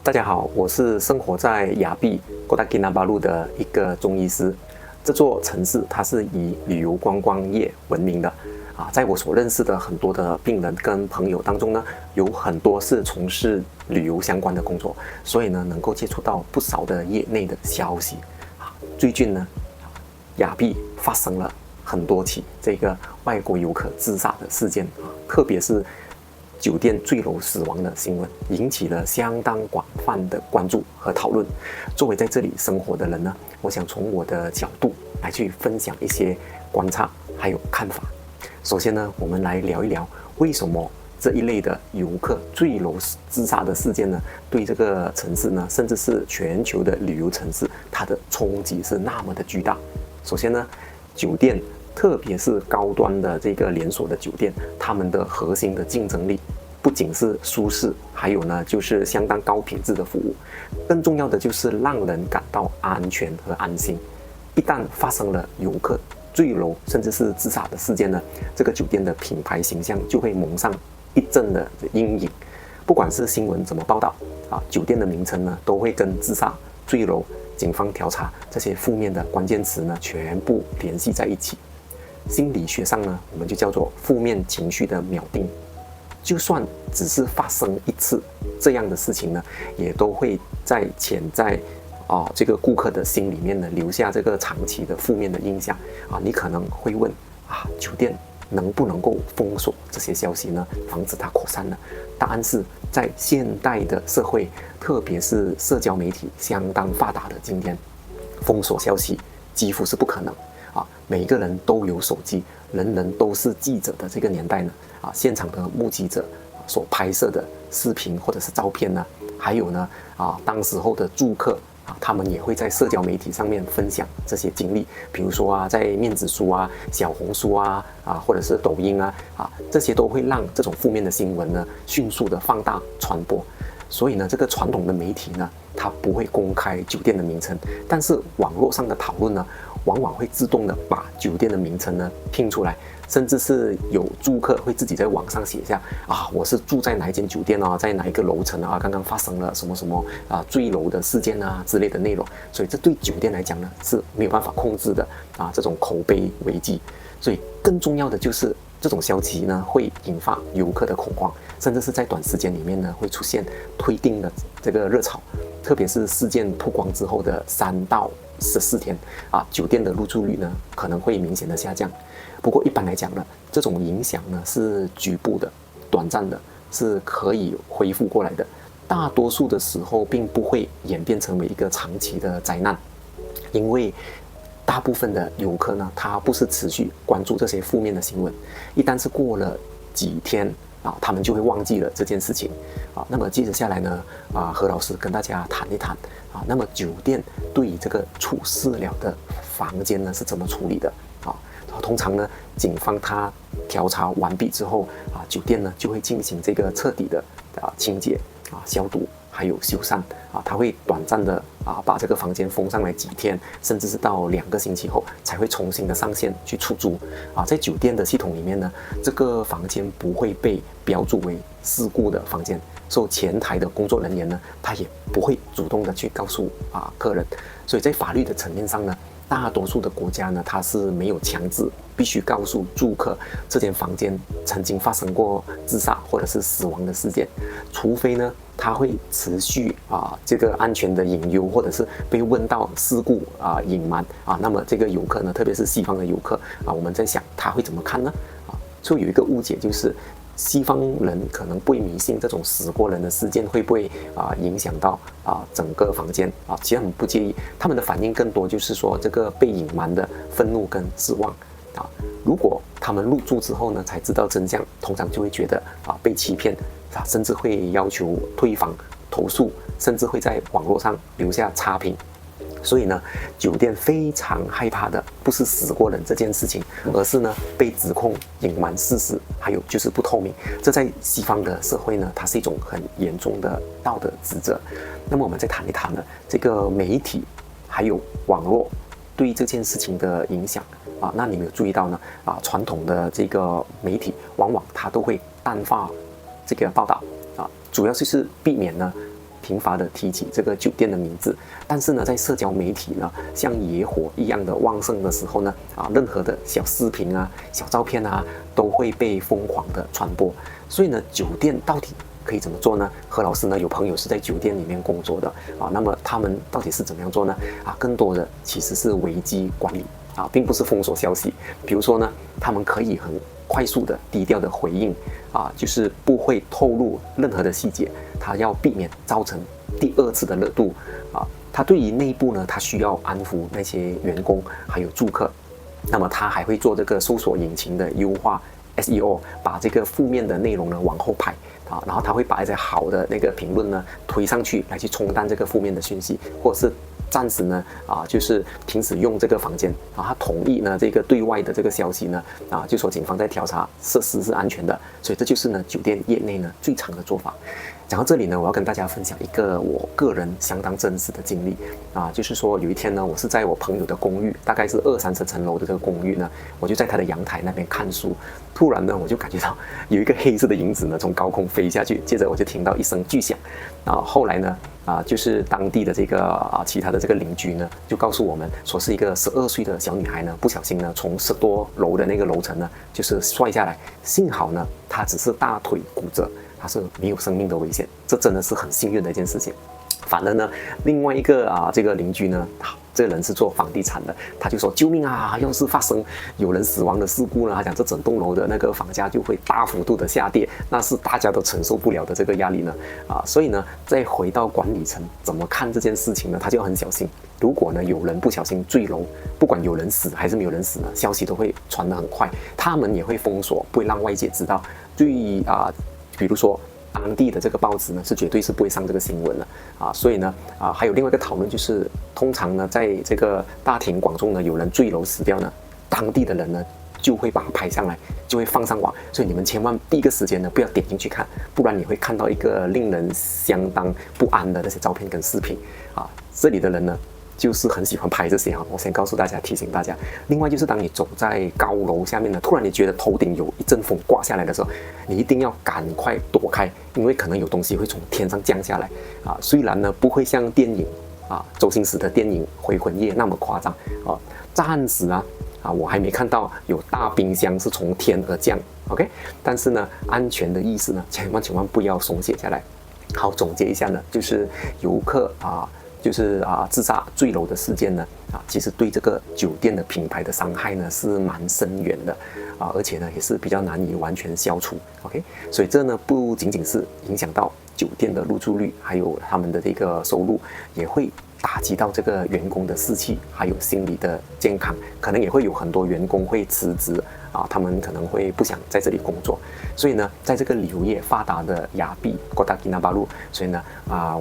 大家好，我是生活在亚庇 Kota Kinabalu 的一个中医师。这座城市它是以旅游观光业闻名的在我所认识的很多的病人跟朋友当中呢，有很多是从事旅游相关的工作，所以呢能够接触到不少的业内的消息最近呢，亚庇发生了很多起这个外国游客自杀的事件特别是酒店坠楼死亡的新闻，引起了相当广泛的关注和讨论。作为在这里生活的人呢，我想从我的角度来去分享一些观察还有看法。首先呢，我们来聊一聊为什么这一类的游客坠楼自杀的事件呢，对这个城市呢，甚至是全球的旅游城市，它的冲击是那么的巨大。首先呢，酒店特别是高端的这个连锁的酒店，他们的核心的竞争力不仅是舒适，还有呢就是相当高品质的服务，更重要的就是让人感到安全和安心。一旦发生了游客坠楼甚至是自杀的事件呢，这个酒店的品牌形象就会蒙上一阵的阴影。不管是新闻怎么报道酒店的名称呢都会跟自杀、坠楼、警方调查这些负面的关键词呢全部联系在一起。心理学上呢，我们就叫做负面情绪的锚定。就算只是发生一次这样的事情呢，也都会潜在这个顾客的心里面呢留下这个长期的负面的印象你可能会问酒店能不能够封锁这些消息呢，防止它扩散呢？答案是在现代的社会，特别是社交媒体相当发达的今天，封锁消息几乎是不可能每个人都有手机，人人都是记者的这个年代呢现场的目击者所拍摄的视频或者是照片呢，还有呢当时候的住客他们也会在社交媒体上面分享这些经历，比如说在面子书小红书或者是抖音这些都会让这种负面的新闻呢迅速的放大传播。所以呢，这个传统的媒体呢，它不会公开酒店的名称，但是网络上的讨论呢，往往会自动的把酒店的名称呢拼出来，甚至是有住客会自己在网上写下我是住在哪一间酒店在哪一个楼层刚刚发生了什么什么坠楼的事件之类的内容。所以这对酒店来讲呢是没有办法控制的这种口碑危机。所以更重要的就是这种消息呢会引发游客的恐慌，甚至是在短时间里面呢会出现推定的这个热潮。特别是事件曝光之后的3到14天酒店的入住率呢可能会明显的下降。不过一般来讲呢，这种影响呢是局部的、短暂的，是可以恢复过来的。大多数的时候并不会演变成为一个长期的灾难，因为大部分的游客呢，他不是持续关注这些负面的新闻，一旦是过了几天他们就会忘记了这件事情那么接着下来呢何老师跟大家谈一谈那么酒店对于这个出事了的房间呢是怎么处理的通常呢，警方他调查完毕之后酒店呢就会进行这个彻底的清洁消毒还有修缮他会短暂的把这个房间封上来几天，甚至是到2个星期后才会重新的上线去出租在酒店的系统里面呢，这个房间不会被标注为事故的房间，所以前台的工作人员呢，他也不会主动的去告诉客人。所以在法律的层面上呢，大多数的国家呢，它是没有强制必须告诉住客这间房间曾经发生过自杀或者是死亡的事件，除非呢他会持续这个安全的隐忧，或者是被问到事故隐瞒那么这个游客呢，特别是西方的游客我们在想他会怎么看呢所以有一个误解就是西方人可能不会迷信这种死过人的事件会不会影响到整个房间其实他们不介意，他们的反应更多就是说这个被隐瞒的愤怒跟失望如果他们入住之后呢才知道真相，通常就会觉得被欺骗甚至会要求退房投诉，甚至会在网络上留下差评。所以呢，酒店非常害怕的不是死过人这件事情，而是呢被指控隐瞒事实，还有就是不透明。这在西方的社会呢，它是一种很严重的道德职责。那么我们再谈一谈呢，这个媒体还有网络对这件事情的影响那你们有注意到呢传统的这个媒体往往它都会淡化这个报道主要就是避免呢频繁的提起这个酒店的名字，但是呢，在社交媒体呢，像野火一样的旺盛的时候呢，任何的小视频啊、小照片啊，都会被疯狂的传播。所以呢，酒店到底可以怎么做呢？何老师呢有朋友是在酒店里面工作的那么他们到底是怎么样做呢？更多的其实是危机管理并不是封锁消息。比如说呢，他们可以很快速的、低调的回应就是不会透露任何的细节，他要避免造成第二次的热度他对于内部呢，他需要安抚那些员工还有住客，那么他还会做这个搜索引擎的优化 SEO， 把这个负面的内容呢往后排然后他会把一些好的那个评论呢推上去，来去冲淡这个负面的讯息，或者是暂时呢就是停止用这个房间他同意呢这个对外的这个消息呢就说警方在调查设施是安全的，所以这就是呢酒店业内呢最常的做法。讲到这里呢，我要跟大家分享一个我个人相当真实的经历就是说有一天呢，我是在我朋友的公寓，大概是20-30层楼的这个公寓呢，我就在他的阳台那边看书，突然呢我就感觉到有一个黑色的影子呢从高空飞下去，接着我就听到一声巨响后来呢就是当地的这个其他的这个邻居呢就告诉我们说，是一个12岁的小女孩呢不小心呢从10多楼的那个楼层呢就是摔下来，幸好呢她只是大腿骨折，它是没有生命的危险，这真的是很幸运的一件事情。反而呢，另外一个这个邻居呢，这个人是做房地产的，他就说救命要是发生有人死亡的事故呢，他讲这整栋楼的那个房价就会大幅度的下跌，那是大家都承受不了的这个压力呢所以呢，再回到管理层怎么看这件事情呢，他就很小心。如果呢有人不小心坠楼，不管有人死还是没有人死呢，消息都会传得很快，他们也会封锁，不会让外界知道。比如说当地的这个报纸呢，是绝对是不会上这个新闻的所以呢还有另外一个讨论就是，通常呢在这个大庭广众呢有人坠楼死掉呢，当地的人呢就会把它拍上来，就会放上网，所以你们千万第一个时间呢不要点进去看，不然你会看到一个令人相当不安的那些照片跟视频这里的人呢就是很喜欢拍这些我先告诉大家，提醒大家。另外就是当你走在高楼下面呢，突然你觉得头顶有一阵风刮下来的时候，你一定要赶快躲开，因为可能有东西会从天上降下来虽然呢不会像电影周星驰的电影《回魂夜》那么夸张暂时我还没看到有大冰箱是从天而降 OK， 但是呢安全的意识呢千万不要松懈下来。好，总结一下呢，就是游客就是自杀坠楼的事件呢其实对这个酒店的品牌的伤害呢是蛮深远的而且呢也是比较难以完全消除 OK， 所以这呢不仅仅是影响到酒店的入住率，还有他们的这个收入，也会打击到这个员工的士气，还有心理的健康，可能也会有很多员工会辞职他们可能会不想在这里工作。所以呢，在这个旅游业发达的雅碧 Kota Kinabalu， 所以呢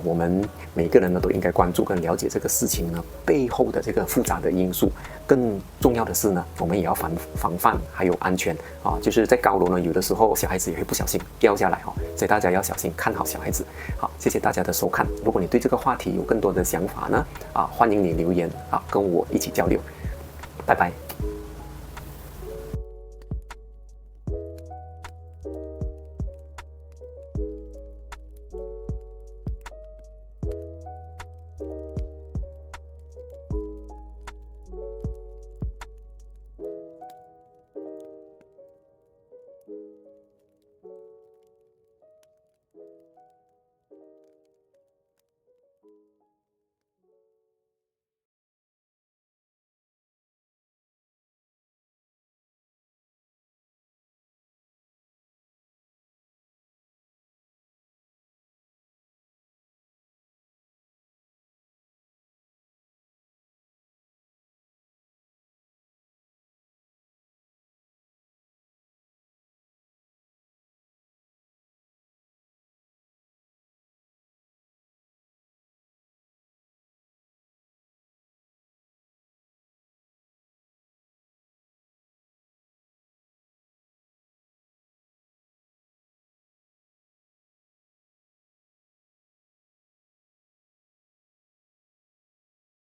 我们每个人呢都应该关注跟了解这个事情呢背后的这个复杂的因素。更重要的是呢，我们也要防范还有安全就是在高楼呢，有的时候小孩子也会不小心掉下来所以大家要小心，看好小孩子。好，谢谢大家的收看。如果你对这个话题有更多的想法呢欢迎你留言跟我一起交流。拜拜。